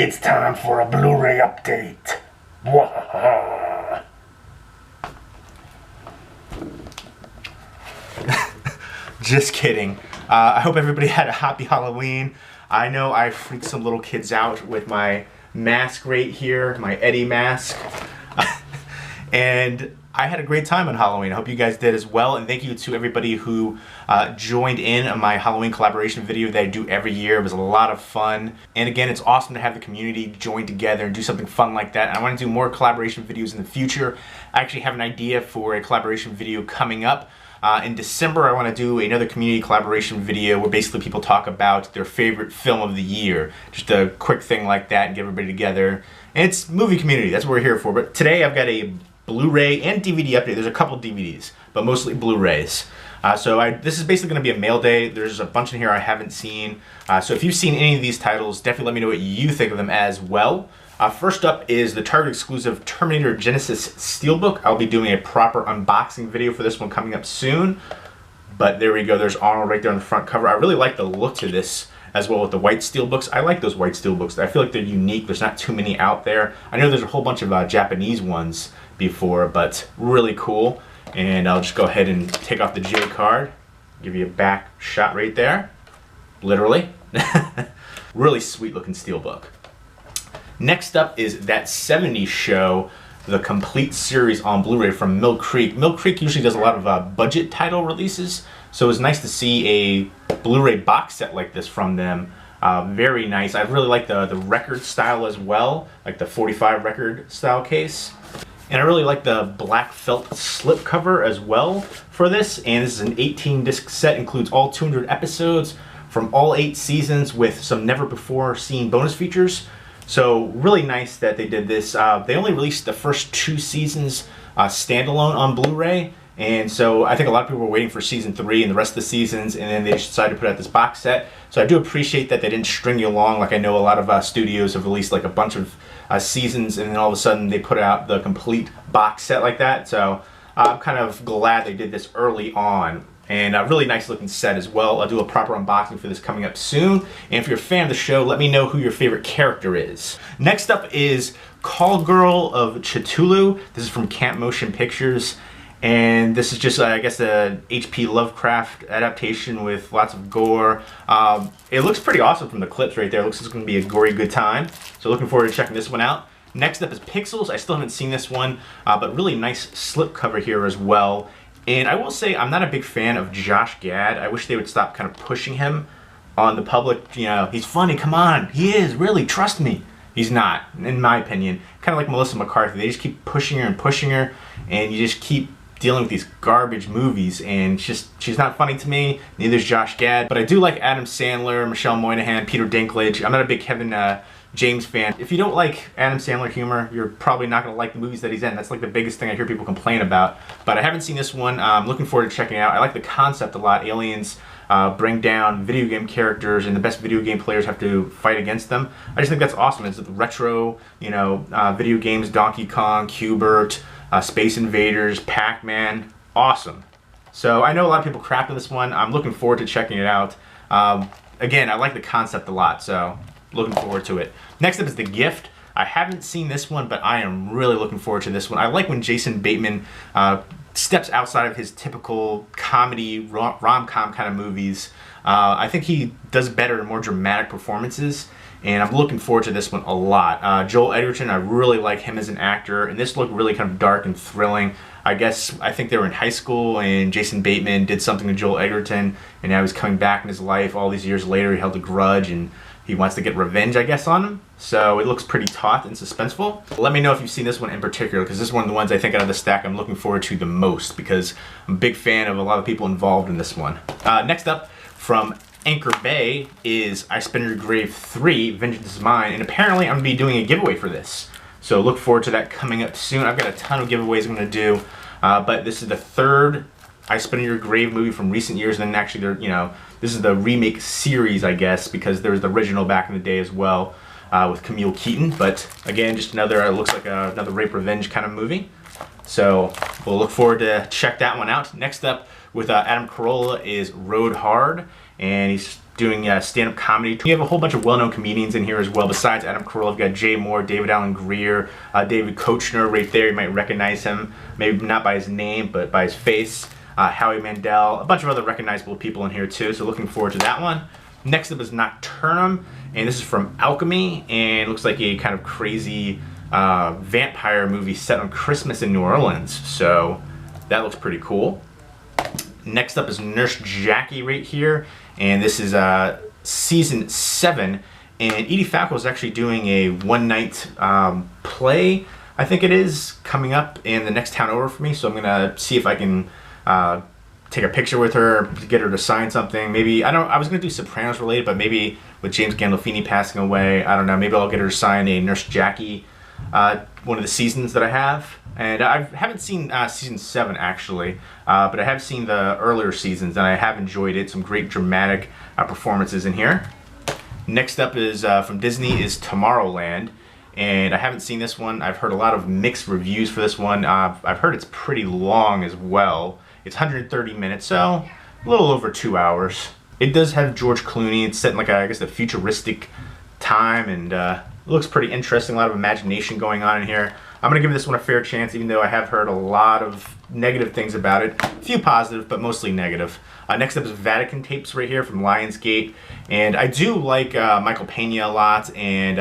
It's time for a Blu-ray update. Wahaha. Just kidding. I hope everybody had a happy Halloween. I know I freaked some little kids out with my mask right here, my Eddie mask. And I had a great time on Halloween. I hope you guys did as well. And thank you to everybody who joined in on my Halloween collaboration video that I do every year. It was a lot of fun. And again, it's awesome to have the community join together and do something fun like that. And I want to do more collaboration videos in the future. I actually have an idea for a collaboration video coming up. In December, I want to do another community collaboration video where basically people talk about their favorite film of the year. Just a quick thing like that and get everybody together. And it's movie community. That's what we're here for. But today I've got a Blu-ray and DVD update. There's a couple DVDs, but mostly Blu-rays. This is basically going to be a mail day. There's a bunch in here I haven't seen. So if you've seen any of these titles, definitely let me know what you think of them as well. First up is the Target exclusive Terminator Genesis Steelbook. I'll be doing a proper unboxing video for this one coming up soon. But there we go. There's Arnold right there on the front cover. I really like the look to this as well with the white steelbooks. I like those white steelbooks. I feel like they're unique. There's not too many out there. I know there's a whole bunch of Japanese ones before, but really cool. And I'll just go ahead and take off the J card. Give you a back shot right there. Literally. Really sweet looking steelbook. Next up is That 70s Show, the complete series on Blu-ray from Mill Creek. Mill Creek usually does a lot of budget title releases, so it was nice to see a Blu-ray box set like this from them. Very nice. I really like the record style as well, like the 45 record style case. And I really like the black felt slip cover as well for this. And this is an 18 disc set, includes all 200 episodes from all 8 seasons with some never before seen bonus features. So really nice that they did this. They only released the first 2 seasons standalone on Blu-ray, and so I think a lot of people were waiting for season 3 and the rest of the seasons, and then they decided to put out this box set. So I do appreciate that they didn't string you along like I know a lot of studios have released like a bunch of seasons, and then all of a sudden they put out the complete box set like that. So I'm kind of glad they did this early on. And a really nice looking set as well. I'll do a proper unboxing for this coming up soon. And if you're a fan of the show, let me know who your favorite character is. Next up is Call Girl of Cthulhu. This is from Camp Motion Pictures. And this is just, I guess, a H.P. Lovecraft adaptation with lots of gore. It looks pretty awesome from the clips right there. It looks like it's going to be a gory good time. So looking forward to checking this one out. Next up is Pixels. I still haven't seen this one, but really nice slip cover here as well. And I will say I'm not a big fan of Josh Gad. I wish they would stop kind of pushing him on the public. You know, he's funny, come on. He is, really, trust me. He's not, in my opinion. Kind of like Melissa McCarthy. They just keep pushing her, and you just keep dealing with these garbage movies, and she's not funny to me. Neither is Josh Gad. But I do like Adam Sandler, Michelle Moynihan, Peter Dinklage. I'm not a big Kevin James fan. If you don't like Adam Sandler humor, you're probably not going to like the movies that he's in. That's like the biggest thing I hear people complain about. But I haven't seen this one. I'm looking forward to checking it out. I like the concept a lot. Aliens bring down video game characters, and the best video game players have to fight against them. I just think that's awesome. It's retro, you know, video games, Donkey Kong, Q*bert, Space Invaders, Pac-Man. Awesome. So I know a lot of people crapped on this one. I'm looking forward to checking it out. Again, I like the concept a lot, so looking forward to it. Next up is The Gift. I haven't seen this one, but I am really looking forward to this one. I like when Jason Bateman steps outside of his typical comedy, rom-com kind of movies. I think he does better in more dramatic performances, and I'm looking forward to this one a lot. Joel Edgerton, I really like him as an actor, and this looked really kind of dark and thrilling. I think they were in high school, and Jason Bateman did something to Joel Edgerton, and now he's coming back in his life all these years later. He held a grudge, and he wants to get revenge, I guess, on him. So it looks pretty taut and suspenseful. Let me know if you've seen this one in particular, because this is one of the ones I think out of the stack I'm looking forward to the most, because I'm a big fan of a lot of people involved in this one. Next up, from Anchor Bay, is I Spin Your Grave 3, Vengeance is Mine, and apparently I'm going to be doing a giveaway for this. So look forward to that coming up soon. I've got a ton of giveaways I'm going to do, but this is the third I Spin Your Grave movie from recent years, and then actually they're, you know, this is the remake series, I guess, because there was the original back in the day as well with Camille Keaton. But again, just another, looks like another rape revenge kind of movie. So we'll look forward to check that one out. Next up with Adam Carolla is Road Hard, and he's doing stand-up comedy. You have a whole bunch of well-known comedians in here as well. Besides Adam Carolla, you've got Jay Moore, David Allen Greer, David Koechner right there. You might recognize him, maybe not by his name, but by his face. Howie Mandel, a bunch of other recognizable people in here too, so looking forward to that one. Next up is Nocturnum, and this is from Alchemy, and it looks like a kind of crazy vampire movie set on Christmas in New Orleans, so that looks pretty cool. Next up is Nurse Jackie right here, and this is season 7, and Edie Falco is actually doing a one-night play, I think it is, coming up in the next town over for me, so I'm gonna see if I can take a picture with her, get her to sign something. Maybe, I was gonna do Sopranos related, but maybe with James Gandolfini passing away, I don't know, maybe I'll get her to sign a Nurse Jackie, one of the seasons that I have. And I haven't seen season 7 actually, but I have seen the earlier seasons and I have enjoyed it. Some great dramatic performances in here. Next up is from Disney is Tomorrowland, and I haven't seen this one. I've heard a lot of mixed reviews for this one. I've heard it's pretty long as well. It's 130 minutes, so a little over 2 hours. It does have George Clooney. It's set in like I guess a futuristic time, and it looks pretty interesting. A lot of imagination going on in here. I'm gonna give this one a fair chance, even though I have heard a lot of negative things about it. A few positive, but mostly negative. Next up is Vatican Tapes right here from Lionsgate, and I do like Michael Pena a lot, and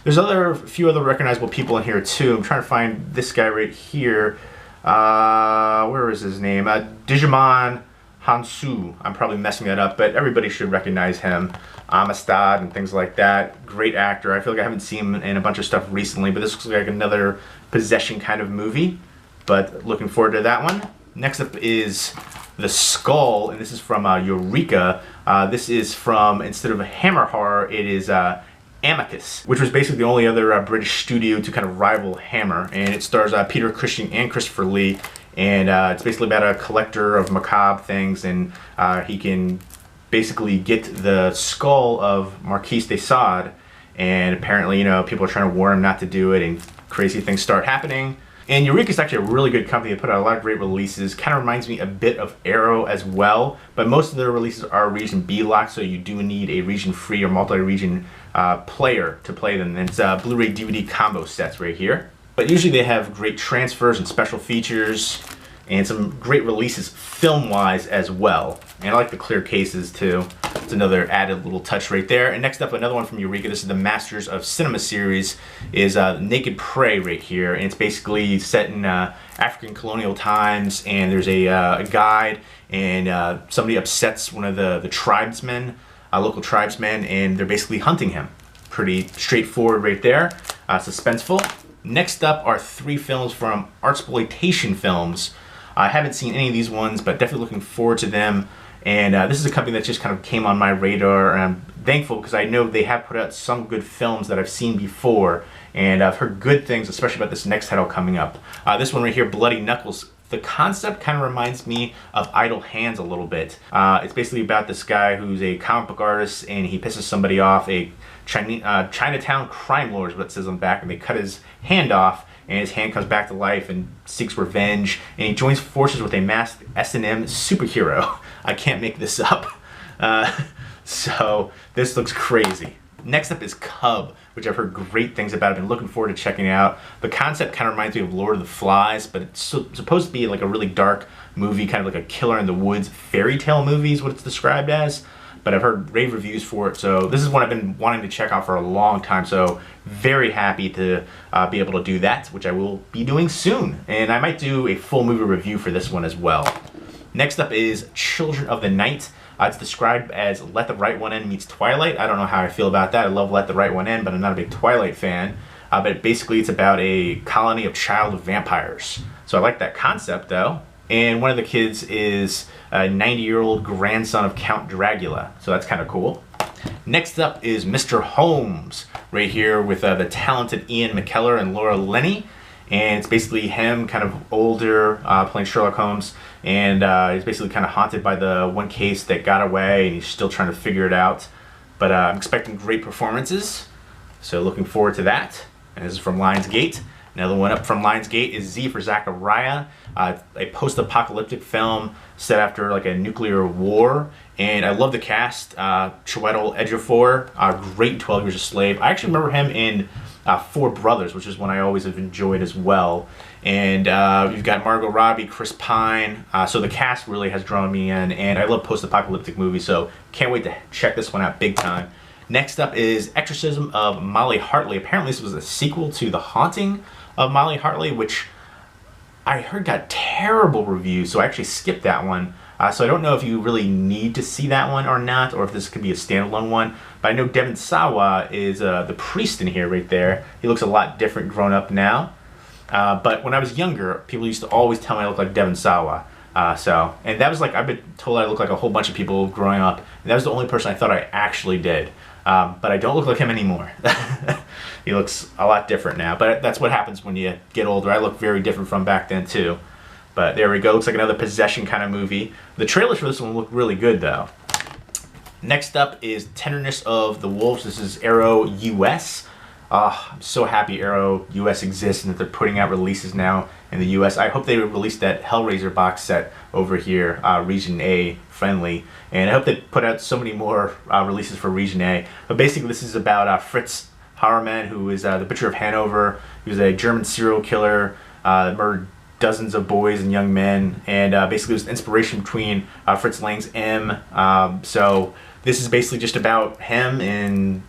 there's a few other recognizable people in here too. I'm trying to find this guy right here. Where is his name? Digimon Hansu. I'm probably messing that up, but everybody should recognize him. Amistad and things like that. Great actor. I feel like I haven't seen him in a bunch of stuff recently, but this looks like another possession kind of movie. But looking forward to that one. Next up is The Skull, and this is from Eureka. This is from, instead of a Hammer Horror, it is Amicus, which was basically the only other British studio to kind of rival Hammer, and it stars Peter Cushing and Christopher Lee, and it's basically about a collector of macabre things, and he can basically get the skull of Marquis de Sade, and apparently, you know, people are trying to warn him not to do it, and crazy things start happening. And Eureka is actually a really good company. They put out a lot of great releases. Kind of reminds me a bit of Arrow as well, but most of their releases are region B locked, so you do need a region free or multi-region player to play them. And it's Blu-ray DVD combo sets right here. But usually they have great transfers and special features and some great releases film-wise as well. And I like the clear cases too. It's another added little touch right there. And next up, another one from Eureka. This is the Masters of Cinema series, is Naked Prey right here. And it's basically set in African colonial times, and there's a guide, and somebody upsets one of the tribesmen, local tribesmen, and they're basically hunting him. Pretty straightforward right there, suspenseful. Next up are 3 films from Artsploitation Films. I haven't seen any of these ones, but definitely looking forward to them. And this is a company that just kind of came on my radar, and I'm thankful because I know they have put out some good films that I've seen before, and I've heard good things, especially about this next title coming up. This one right here, Bloody Knuckles. The concept kind of reminds me of Idle Hands a little bit. It's basically about this guy who's a comic book artist, and he pisses somebody off, a Chinatown crime lord is what it says on the back, and they cut his hand off, and his hand comes back to life and seeks revenge, and he joins forces with a masked S&M superhero. I can't make this up. So this looks crazy. Next up is Cub, which I've heard great things about. I've been looking forward to checking it out. The concept kind of reminds me of Lord of the Flies, but it's supposed to be like a really dark movie, kind of like a Killer in the Woods fairy tale movie is what it's described as. But I've heard rave reviews for it, so this is one I've been wanting to check out for a long time, so very happy to be able to do that, which I will be doing soon. And I might do a full movie review for this one as well. Next up is Children of the Night. It's described as Let the Right One In meets Twilight. I don't know how I feel about that. I love Let the Right One In, but I'm not a big Twilight fan. But basically it's about a colony of child vampires. So I like that concept though. And one of the kids is a 90-year-old grandson of Count Dracula. So that's kind of cool. Next up is Mr. Holmes, right here with the talented Ian McKellar and Laura Linney. And it's basically him, kind of older, playing Sherlock Holmes. And he's basically kind of haunted by the one case that got away, and he's still trying to figure it out. But I'm expecting great performances. So looking forward to that. And this is from Lionsgate. Another one up from Lionsgate is Z for Zachariah, a post-apocalyptic film set after like a nuclear war. And I love the cast. Chiwetel Ejiofor, great in 12 Years a Slave. I actually remember him in Four Brothers, which is one I always have enjoyed as well. And you've got Margot Robbie, Chris Pine. So the cast really has drawn me in, and I love post-apocalyptic movies, so can't wait to check this one out big time. Next up is Exorcism of Molly Hartley. Apparently this was a sequel to The Haunting of Molly Hartley, which I heard got terrible reviews, so I actually skipped that one. So I don't know if you really need to see that one or not, or if this could be a standalone one. But I know Devon Sawa is the priest in here right there. He looks a lot different grown up now. But when I was younger, people used to always tell me I look like Devon Sawa. And that was like, I've been told I look like a whole bunch of people growing up. And that was the only person I thought I actually did. But I don't look like him anymore. He looks a lot different now. But that's what happens when you get older. I look very different from back then too. But there we go. Looks like another possession kind of movie. The trailers for this one look really good though. Next up is Tenderness of the Wolves. This is Arrow US. I'm so happy Arrow US exists and that they're putting out releases now in the US. I hope they release that Hellraiser box set over here, Region A friendly. And I hope they put out so many more releases for Region A. But basically this is about Fritz Hauermann, who is the Butcher of Hanover. He was a German serial killer, murdered dozens of boys and young men, and basically it was the inspiration between Fritz Lang's M. So this is basically just about him and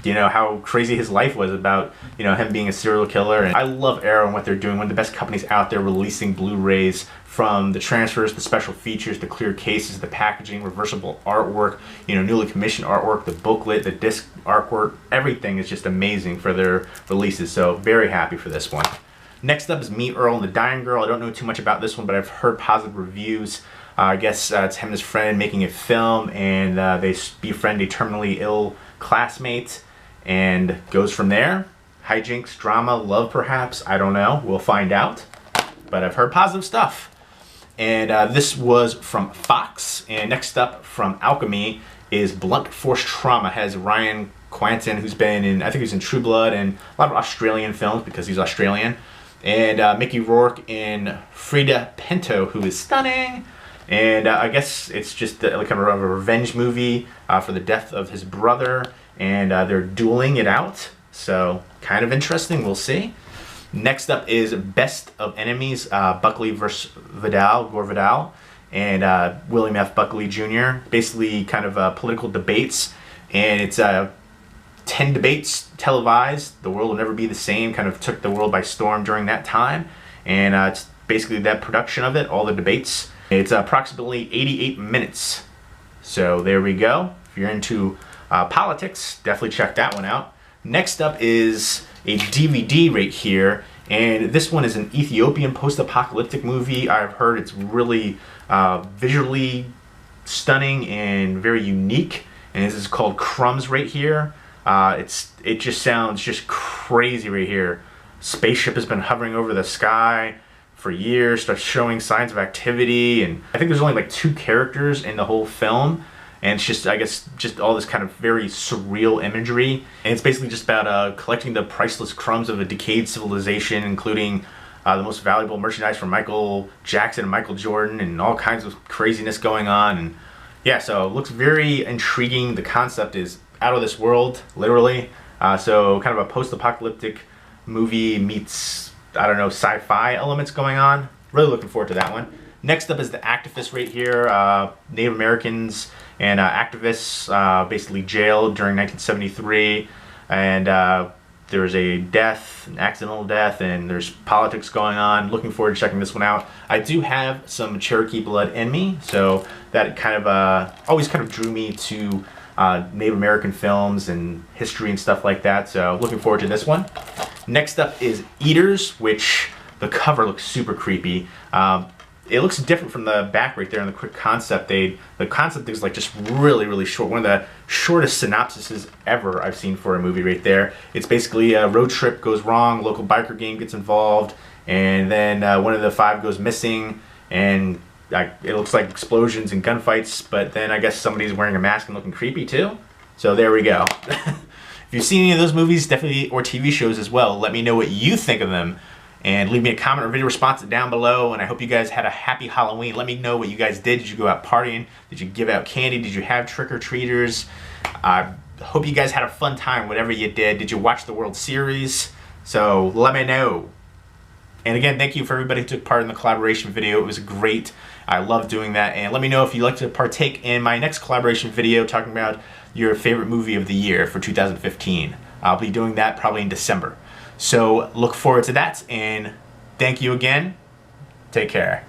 how crazy his life was, about him being a serial killer. And I love Arrow and what they're doing. One of the best companies out there, releasing Blu-rays, from the transfers, the special features, the clear cases, the packaging, reversible artwork, newly commissioned artwork, the booklet, the disc artwork. Everything is just amazing for their releases. So very happy for this one. Next up is Meet Earl and the Dying Girl. I don't know too much about this one, but I've heard positive reviews. I guess it's him and his friend making a film, and they befriend a terminally ill classmate, and goes from there. Hijinks, drama, love perhaps, I don't know. We'll find out. But I've heard positive stuff. And this was from Fox. And next up from Alchemy is Blunt Force Trauma. It has Ryan Quanten, who's been in, I think he's in True Blood and a lot of Australian films because he's Australian. And Mickey Rourke and Frida Pinto, who is stunning. And I guess it's just like kind of a revenge movie for the death of his brother. And they're dueling it out. So kind of interesting, we'll see. Next up is Best of Enemies, Buckley versus Gore Vidal, and William F. Buckley Jr. Basically kind of political debates. And it's 10 debates televised. The world will never be the same. Kind of took the world by storm during that time. And it's basically that production of it, all the debates. It's approximately 88 minutes. So there we go. If you're into politics, definitely check that one out. Next up is a DVD right here. And this one is an Ethiopian post-apocalyptic movie. I've heard it's really visually stunning and very unique. And this is called Crumbs right here. It just sounds just crazy right here. Spaceship has been hovering over the sky for years, starts showing signs of activity, and I think there's only like 2 characters in the whole film, and it's just, I guess, just all this kind of very surreal imagery. And it's basically just about collecting the priceless crumbs of a decayed civilization, including the most valuable merchandise from Michael Jackson and Michael Jordan, and all kinds of craziness going on. And yeah, so it looks very intriguing. The concept is out of this world, literally. So kind of a post-apocalyptic movie meets, I don't know, sci-fi elements going on. Really looking forward to that one. Next up is The Activist right here. Native Americans and activists basically jailed during 1973. And there's a death, an accidental death, and there's politics going on. Looking forward to checking this one out. I do have some Cherokee blood in me, so that kind of always kind of drew me to Native American films and history and stuff like that. So looking forward to this one. Next up is Eaters, which the cover looks super creepy. It looks different from the back right there in the quick concept. The concept is like just really short. One of the shortest synopsises ever I've seen for a movie right there. It's basically a road trip goes wrong, local biker gang gets involved, and then one of the 5 goes missing, and it looks like explosions and gunfights, but then I guess somebody's wearing a mask and looking creepy too. So there we go. If If you've seen any of those movies, definitely, or TV shows as well, let me know what you think of them. And leave me a comment or video response down below. And I hope you guys had a happy Halloween. Let me know what you guys did. Did you go out partying? Did you give out candy? Did you have trick-or-treaters? I hope you guys had a fun time, whatever you did. Did you watch the World Series? So let me know. And again, thank you for everybody who took part in the collaboration video. It was great. I love doing that. And let me know if you'd like to partake in my next collaboration video talking about your favorite movie of the year for 2015. I'll be doing that probably in December. So look forward to that, and thank you again. Take care.